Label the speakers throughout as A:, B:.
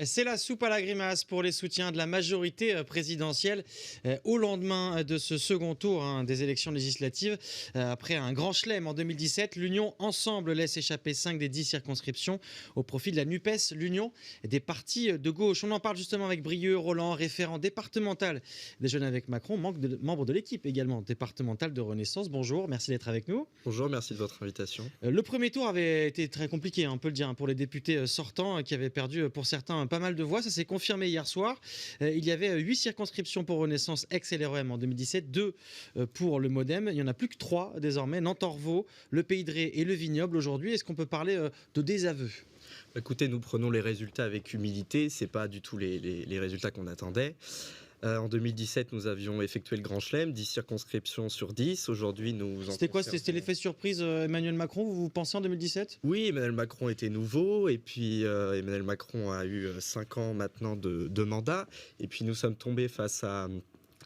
A: C'est la soupe à la grimace pour les soutiens de la majorité présidentielle au lendemain de ce second tour des élections législatives. Après un grand chelem en 2017, l'Union Ensemble laisse échapper 5 des 10 circonscriptions au profit de la NUPES, l'Union des partis de gauche. On en parle justement avec Brieux Roland, référent départemental des Jeunes avec Macron, membre de l'équipe également départementale de Renaissance. Bonjour, merci d'être avec nous.
B: Bonjour, merci de votre invitation.
A: Le premier tour avait été très compliqué, on peut le dire, pour les députés sortants qui avaient perdu pour certains pas mal de voix. Ça s'est confirmé hier soir. Il y avait 8 circonscriptions pour Renaissance, ex LREM en 2017, 2 pour le MoDem. Il n'y en a plus que 3 désormais, Nantes-Orvault, le Pays de Ré et le Vignoble aujourd'hui. Est-ce qu'on peut parler de désaveu ?
B: Écoutez, nous prenons les résultats avec humilité. Ce n'est pas du tout les résultats qu'on attendait. En 2017, nous avions effectué le Grand Chelem, 10 circonscriptions sur 10. Aujourd'hui, nous en
A: C'était quoi ? C'était l'effet surprise Emmanuel Macron, vous pensez, en 2017 ?
B: Oui, Emmanuel Macron était nouveau. Et puis, Emmanuel Macron a eu 5 ans maintenant de mandat. Et puis, nous sommes tombés face à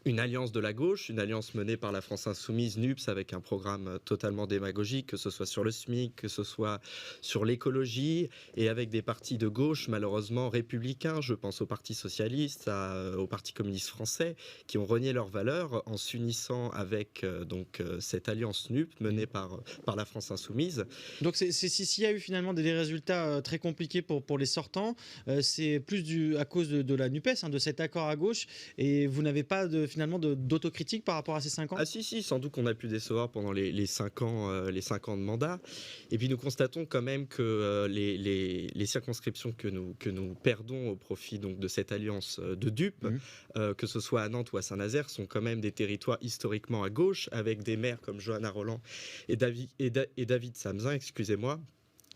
B: une alliance de la gauche, une alliance menée par la France Insoumise, NUPS, avec un programme totalement démagogique, que ce soit sur le SMIC, que ce soit sur l'écologie, et avec des partis de gauche, malheureusement républicains, je pense au Parti Socialiste, au Parti Communiste Français, qui ont renié leurs valeurs en s'unissant avec cette alliance NUPS menée par la France Insoumise.
A: Donc s'il y a eu finalement des résultats très compliqués pour les sortants, c'est plus à cause de la NUPES, de cet accord à gauche, et vous n'avez pas finalement d'autocritique par rapport à ces 5 ans ?
B: Ah si, sans doute qu'on a pu décevoir pendant les 5 ans de mandat. Et puis nous constatons quand même que les circonscriptions que nous perdons au profit donc de cette alliance de dupes, que ce soit à Nantes ou à Saint-Nazaire, sont quand même des territoires historiquement à gauche, avec des maires comme Johanna Rolland et David Samzin, excusez-moi,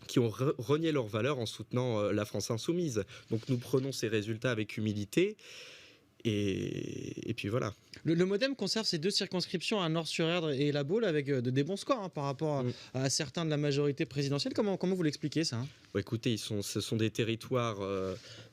B: qui ont renié leurs valeurs en soutenant la France Insoumise. Donc nous prenons ces résultats avec humilité. Et puis voilà.
A: Le MoDem conserve ces 2 circonscriptions à Nord-sur-Erdre et La Baule avec des bons scores par rapport à certains de la majorité présidentielle. Comment vous l'expliquez ça ?
B: Écoutez, ce sont des territoires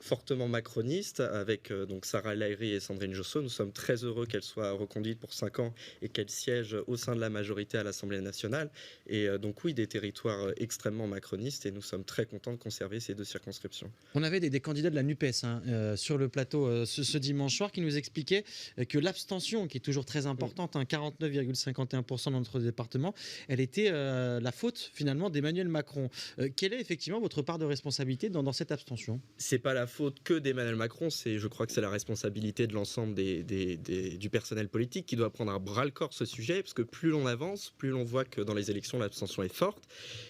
B: fortement macronistes avec donc Sarah El Haïry et Sandrine Josso. Nous sommes très heureux qu'elles soient reconduites pour 5 ans et qu'elles siègent au sein de la majorité à l'Assemblée nationale. Et donc oui, des territoires extrêmement macronistes et nous sommes très contents de conserver ces 2 circonscriptions.
A: On avait des candidats de la NUPES sur le plateau ce dimanche soir qui nous expliquaient que l'abstention, qui est toujours très importante, 49,51% dans notre département, elle était la faute finalement d'Emmanuel Macron. Quelle est effectivement votre part de responsabilité dans cette abstention ?
B: C'est pas la faute que d'Emmanuel Macron, je crois que c'est la responsabilité de l'ensemble du personnel politique qui doit prendre à bras-le-corps ce sujet, parce que plus l'on avance, plus l'on voit que dans les élections, l'abstention est forte.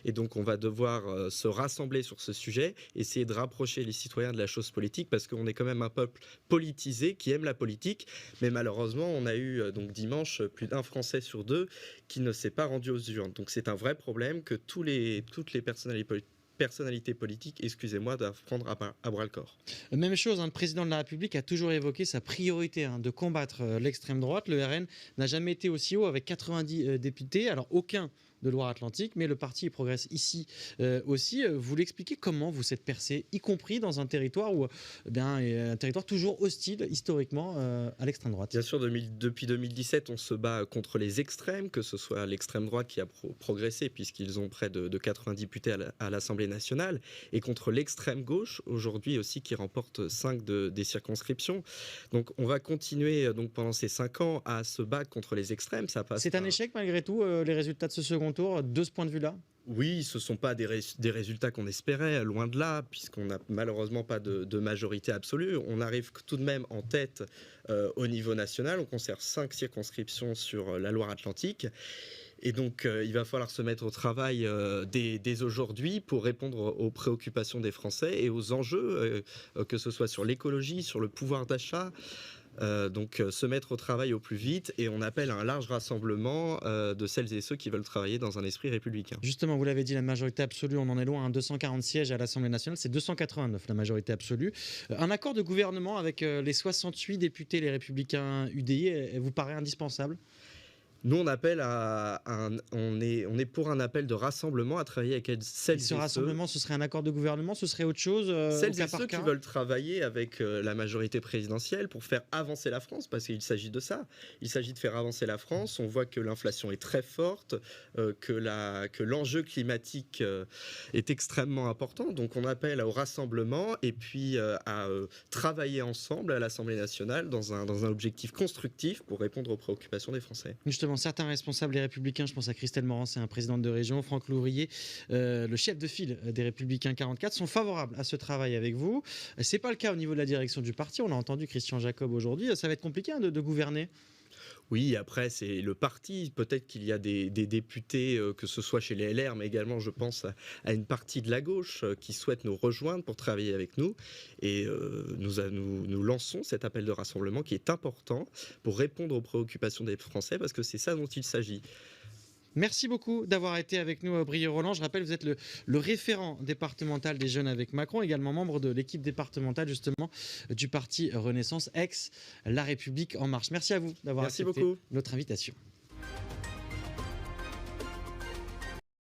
B: Et donc on va devoir se rassembler sur ce sujet, essayer de rapprocher les citoyens de la chose politique, parce qu'on est quand même un peuple politisé qui aime la politique, mais malheureusement on a eu donc dimanche plus d'un Français sur 2 qui ne s'est pas rendu aux urnes. Donc c'est un vrai problème que toutes les personnalités politiques, doivent prendre à bras le corps.
A: Même chose, le président de la République a toujours évoqué sa priorité de combattre l'extrême droite. Le RN n'a jamais été aussi haut avec 90 députés, alors aucun de Loire-Atlantique, mais le parti progresse ici aussi. Vous l'expliquez comment vous êtes percé, y compris dans un territoire un territoire toujours hostile historiquement à l'extrême droite.
B: Bien sûr, depuis 2017, on se bat contre les extrêmes, que ce soit l'extrême droite qui a progressé puisqu'ils ont près de 80 députés à l'Assemblée nationale, et contre l'extrême gauche aujourd'hui aussi qui remporte 5 des circonscriptions. Donc on va continuer pendant ces 5 ans à se battre contre les extrêmes.
A: C'est un échec malgré tout les résultats de ce second tour de ce point de vue-là ?
B: Oui, ce ne sont pas des résultats qu'on espérait, loin de là, puisqu'on n'a malheureusement pas de majorité absolue. On arrive tout de même en tête au niveau national. On conserve 5 circonscriptions sur la Loire-Atlantique. Et donc, il va falloir se mettre au travail dès aujourd'hui pour répondre aux préoccupations des Français et aux enjeux, que ce soit sur l'écologie, sur le pouvoir d'achat. Donc se mettre au travail au plus vite, et on appelle à un large rassemblement de celles et ceux qui veulent travailler dans un esprit républicain.
A: Justement, vous l'avez dit, la majorité absolue, on en est loin, 240 sièges à l'Assemblée nationale, c'est 289 la majorité absolue. Un accord de gouvernement avec les 68 députés, les Républicains UDI, vous paraît indispensable ?
B: Nous, on appelle on est pour un appel de rassemblement à travailler avec celles et
A: Ce
B: ceux.
A: rassemblement, ce serait un accord de gouvernement, ce serait autre chose au
B: Celles
A: cas
B: et
A: par
B: ceux qui
A: cas?
B: veulent travailler avec la majorité présidentielle pour faire avancer la France, parce qu'il s'agit de ça. Il s'agit de faire avancer la France. On voit que l'inflation est très forte, que l'enjeu climatique est extrêmement important. Donc on appelle au rassemblement et puis à travailler ensemble à l'Assemblée nationale dans un objectif constructif pour répondre aux préoccupations des Français.
A: Justement, certains responsables des Républicains, je pense à Christelle Morançais, un présidente de région, Franck Louvrier, le chef de file des Républicains 44, sont favorables à ce travail avec vous. C'est pas le cas au niveau de la direction du parti. On a entendu Christian Jacob aujourd'hui. Ça va être compliqué de gouverner.
B: Oui, après, c'est le parti. Peut-être qu'il y a des députés, que ce soit chez les LR, mais également, je pense, à une partie de la gauche qui souhaite nous rejoindre pour travailler avec nous. Et nous lançons cet appel de rassemblement qui est important pour répondre aux préoccupations des Français, parce que c'est ça dont il s'agit.
A: Merci beaucoup d'avoir été avec nous, Brieux Roland. Je rappelle, vous êtes le référent départemental des Jeunes avec Macron, également membre de l'équipe départementale justement du parti Renaissance, ex La République En Marche. Merci à vous d'avoir accepté notre invitation.